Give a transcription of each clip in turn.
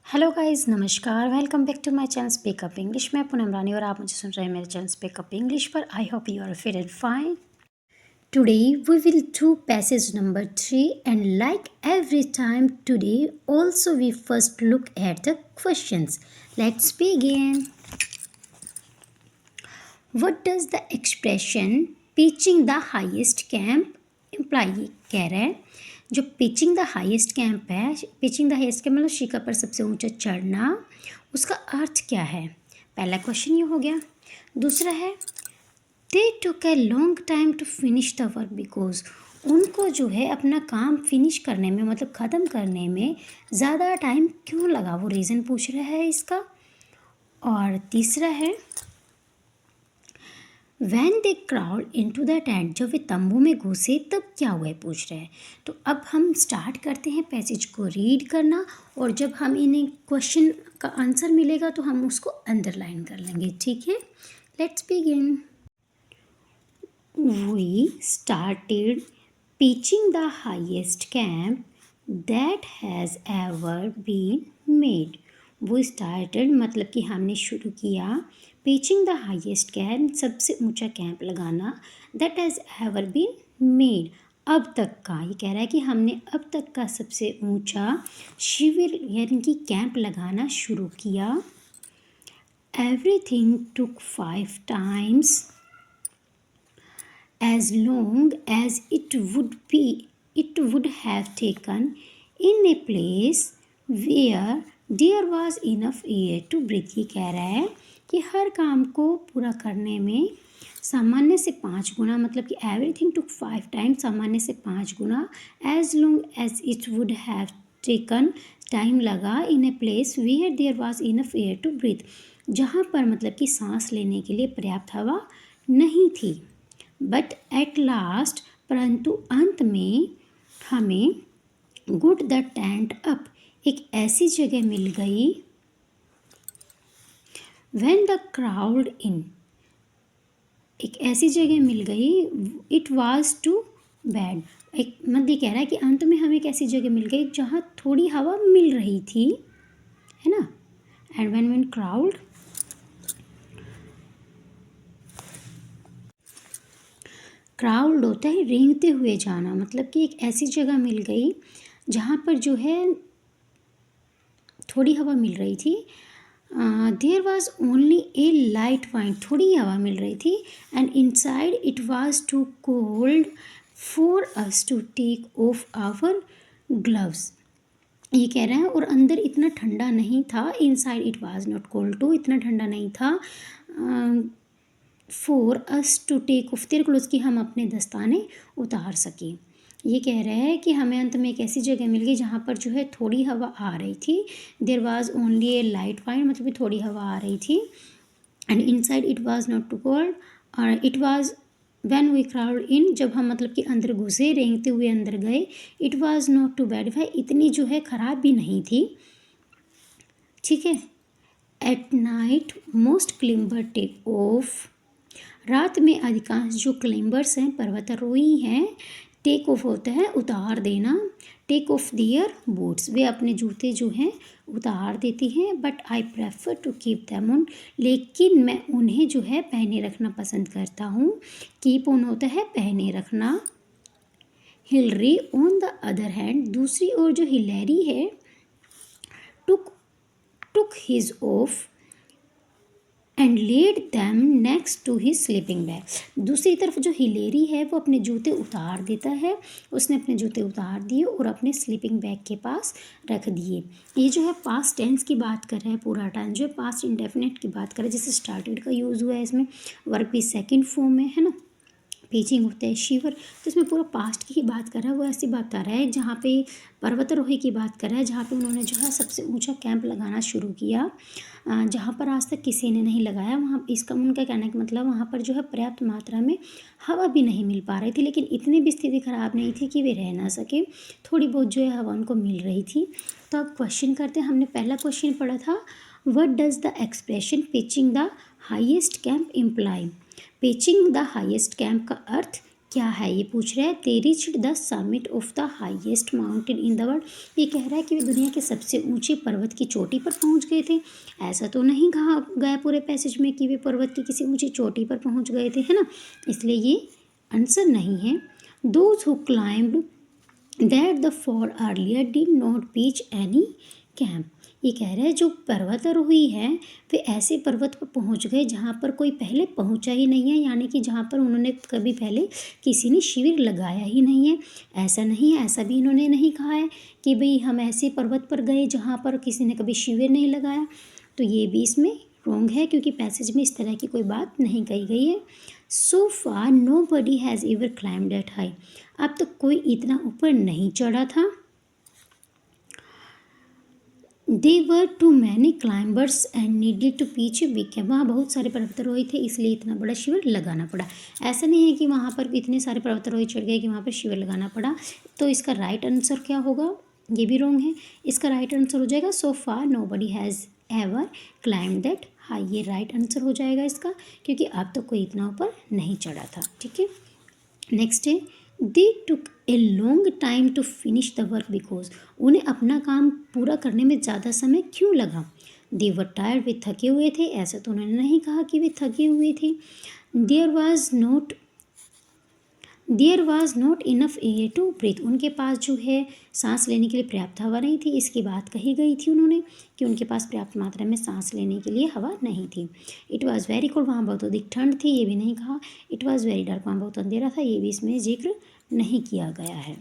Hello guys, नमस्कार। Welcome back to my channel speak up English. मैं पूनम रानी और आप मुझे सुन रहे हैं मेरे चैनल स्पीक अप इंग्लिश पर। I hope you are fit and fine. Today we will do passage number 3 and like every time today also we first look at the questions. Let's begin. What does the expression pitching the highest camp imply कह रहा है। जो pitching the highest camp है, pitching the highest camp मतलब शिखर पर सबसे ऊंचा चढ़ना, उसका अर्थ क्या है। पहला क्वेश्चन ये हो गया। दूसरा है they took a long time to finish the work because उनको जो है अपना काम फिनिश करने में मतलब ख़त्म करने में ज़्यादा टाइम क्यों लगा, वो रीज़न पूछ रहा है इसका। और तीसरा है when they crowd into the tent, जब वे तंबू में घुसे तब क्या हुआ पूछ रहे हैं। तो अब हम स्टार्ट करते हैं पैसेज को रीड करना, और जब हम इन्हें क्वेश्चन का आंसर मिलेगा तो हम उसको अंडरलाइन कर लेंगे। ठीक है, let's begin. We started pitching the highest camp that has ever been made. वो स्टार्टेड मतलब कि हमने शुरू किया, पिचिंग द हाईएस्ट कैंप सबसे ऊंचा कैंप लगाना, that has ever been made अब तक का। ये कह रहा है कि हमने अब तक का सबसे ऊंचा शिविर यानी कि कैंप लगाना शुरू किया। Everything took 5 times as long as it would have taken in a place where there was enough air to breathe। ये कह रहा है कि हर काम को पूरा करने में सामान्य से 5 गुना, मतलब कि एवरीथिंग टुक 5 times, सामान्य से 5 गुना, as long as it would have taken, time लगा, in a place where there was enough air to breathe, जहाँ पर मतलब कि सांस लेने के लिए पर्याप्त हवा नहीं थी। बट एट लास्ट, परंतु अंत में हमें गुड द टेंट अप, एक ऐसी जगह मिल गई। व्हेन द क्राउड इन, एक ऐसी जगह मिल गई। इट वाज टू बैड, एक मतलब ये कह रहा है कि अंत में हमें एक ऐसी जगह मिल गई जहाँ थोड़ी हवा मिल रही थी, है ना। एंड व्हेन क्राउड, क्राउड होता है रेंगते हुए जाना, मतलब कि एक ऐसी जगह मिल गई जहाँ पर जो है थोड़ी हवा मिल रही थी। There was only a light wind, थोड़ी हवा मिल रही थी। And inside it was too cold for us to take off our gloves. ये कह रहे हैं और अंदर इतना ठंडा नहीं था। Inside it was not cold too, इतना ठंडा नहीं था for us to take off their clothes, कि हम अपने दस्ताने उतार सकें। ये कह रहे हैं कि हमें अंत में एक ऐसी जगह मिल गई जहाँ पर जो है थोड़ी हवा आ रही थी। There was only a light wind, मतलब थोड़ी हवा आ रही थी। And inside it was not too cold, और it was when we crowd in, जब हम मतलब कि अंदर घुसे, रेंगते हुए अंदर गए। It was not too bad, वह इतनी जो है ख़राब भी नहीं थी। ठीक है। At night most climber take off, रात में अधिकांश जो क्लाइंबर्स हैं, पर्वतारोही हैं, टेक ऑफ होता है उतार देना, टेक ऑफ दियर बूट्स, वे अपने जूते जो हैं उतार देती हैं। But I prefer to keep them on, लेकिन मैं उन्हें जो है पहने रखना पसंद करता हूँ। कीप ऑन होता है पहने रखना। Hillary on the other hand, दूसरी ओर जो हिलेरी है, took took his off and laid them next to he sleeping bag. दूसरी तरफ जो हिलेरी है वो अपने जूते उतार देता है, उसने अपने जूते उतार दिए और अपने स्लीपिंग बैग के पास रख दिए। ये जो है पास्ट टेंस की बात कर रहे हैं, पूरा टाइम जो है पास्ट इंडेफिनिट की बात कर रहे हैं, जैसे स्टार्टेड का यूज़ हुआ है इसमें, वर्ब भी सेकेंड फॉर्म में है ना। पिचिंग होता है शिवर, तो इसमें पूरा पास्ट की ही बात कर रहा है। वो ऐसी बात कर रहा है जहाँ पे पर्वतारोही की बात कर रहा है, जहाँ पे उन्होंने जो है सबसे ऊंचा कैंप लगाना शुरू किया, जहाँ पर आज तक किसी ने नहीं लगाया। वहाँ इसका उनका कहने का मतलब वहाँ पर जो है पर्याप्त मात्रा में हवा भी नहीं मिल पा रही थी, लेकिन इतनी भी स्थिति ख़राब नहीं थी कि वे रह ना सके, थोड़ी बहुत जो है हवा उनको मिल रही थी। तो अब क्वेश्चन करते हैं। हमने पहला क्वेश्चन पढ़ा था, what does the expression pitching the highest camp imply. Pitching the highest camp का अर्थ क्या है ये पूछ रहा है। They reached the summit of the highest mountain in the world. ये कह रहा है कि वे दुनिया के सबसे ऊंचे पर्वत की चोटी पर पहुंच गए थे। ऐसा तो नहीं कहा गया पूरे पैसेज में कि वे पर्वत की किसी ऊंची चोटी पर पहुंच गए थे, है ना, इसलिए ये आंसर नहीं है। Those who climbed that the for earlier did not reach any camp. ये कह रहे हैं जो पर्वतारोही है वे ऐसे पर्वत पर पहुंच गए जहाँ पर कोई पहले पहुंचा ही नहीं है, यानी कि जहाँ पर उन्होंने कभी पहले किसी ने शिविर लगाया ही नहीं है। ऐसा नहीं है, ऐसा भी इन्होंने नहीं कहा है कि भाई हम ऐसे पर्वत पर गए जहाँ पर किसी ने कभी शिविर नहीं लगाया। तो ये भी इसमें रॉन्ग है क्योंकि पैसेज में इस तरह की कोई बात नहीं कही गई है। So far nobody has ever climb that high. अब तक कोई इतना ऊपर नहीं चढ़ा था। They were too many climbers and needed to pitch a weak camp. वहाँ बहुत सारे पर्वतारोही थे इसलिए इतना बड़ा शिविर लगाना पड़ा। ऐसा नहीं है कि वहाँ पर इतने सारे पर्वतारोही चढ़ गए कि वहाँ पर शिविर लगाना पड़ा। तो इसका राइट आंसर क्या होगा, ये भी रॉन्ग है। इसका राइट आंसर हो जाएगा so far nobody has ever climb that high. ये राइट आंसर हो जाएगा इसका, क्योंकि अब तक कोई इतना ऊपर नहीं चढ़ा था। ठीक है, नेक्स्ट है they took a long time to finish the work because. उन्हें अपना काम पूरा करने में ज़्यादा समय क्यों लगा। दे वर टायर्ड, वे थके हुए थे। ऐसा तो उन्होंने नहीं कहा कि वे थके हुए थे। There was not enough air to breathe. उनके पास जो है सांस लेने के लिए पर्याप्त हवा नहीं थी। इसकी बात कही गई थी उन्होंने कि उनके पास पर्याप्त मात्रा में सांस लेने के लिए हवा नहीं थी। इट वॉज़ वेरी कोल्ड, वहाँ बहुत अधिक ठंड थी, ये भी नहीं कहा। इट वॉज़ वेरी डार्क, वहाँ बहुत अंधेरा था, ये भी इसमें जिक्र नहीं किया गया है।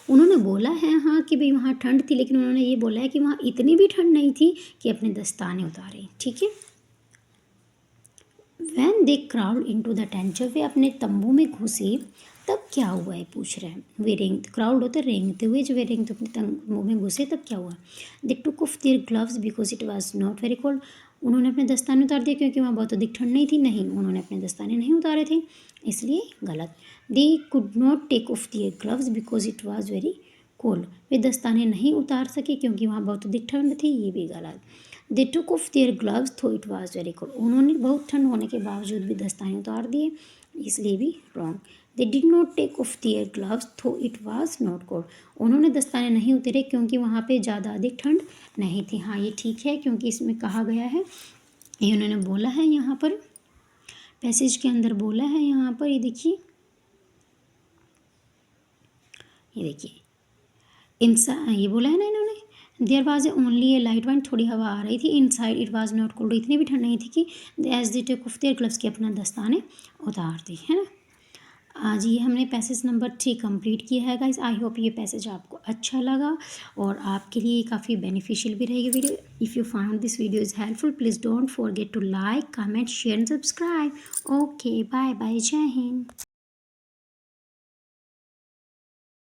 उन्होंने बोला है हाँ कि भाई वहाँ ठंड थी, लेकिन उन्होंने ये बोला है कि वहाँ इतनी भी ठंड नहीं थी कि अपने दस्ताने उतारे। ठीक है, when they crowd into the tent, जब वे अपने तंबू में घुसे तब क्या हुआ है पूछ रहे हैं। वे क्राउड होते रेंगते हुए, जब वे रेंगते अपने तंबू में घुसे तब क्या हुआ। They took off their gloves because it was not very cold. उन्होंने अपने दस्ताने उतार दिए क्योंकि वहाँ बहुत अधिक ठंड नहीं थी। नहीं, उन्होंने अपने दस्ताने नहीं उतारे थे, इसलिए गलत। They could not take off their gloves because it was very cold. वे दस्ताने नहीं उतार सके क्योंकि वहाँ बहुत अधिक ठंड थी, ये भी गलत। दे took off their gloves though it was very cold. उन्होंने बहुत ठंड होने के बावजूद भी दस्ताने उतार दिए, इसलिए भी wrong. They did not take off their gloves though it was not cold. उन्होंने दस्ताने नहीं उतारे क्योंकि वहाँ पे ज़्यादा अधिक ठंड नहीं थी। हाँ, ये ठीक है क्योंकि इसमें कहा गया है, ये उन्होंने बोला है यहाँ पर पैसेज के अंदर बोला है यहाँ पर, ये देखिए ये बोला है ना इन्होंने, there was only a light wind, थोड़ी हवा आ रही थी। Inside it was not cold, इतनी भी ठंड नहीं थी कि as they take off their gloves के अपना दस्ताने उतार दी, है ना। आज ये हमने पैसेज नंबर 3 कंप्लीट किया है गाइस। आई होप ये पैसेज आपको अच्छा लगा और आपके लिए काफ़ी बेनिफिशियल भी रहेगी video. If you found this video is helpful please don't forget to like, comment, share and subscribe. Okay, bye bye, Jai Hind.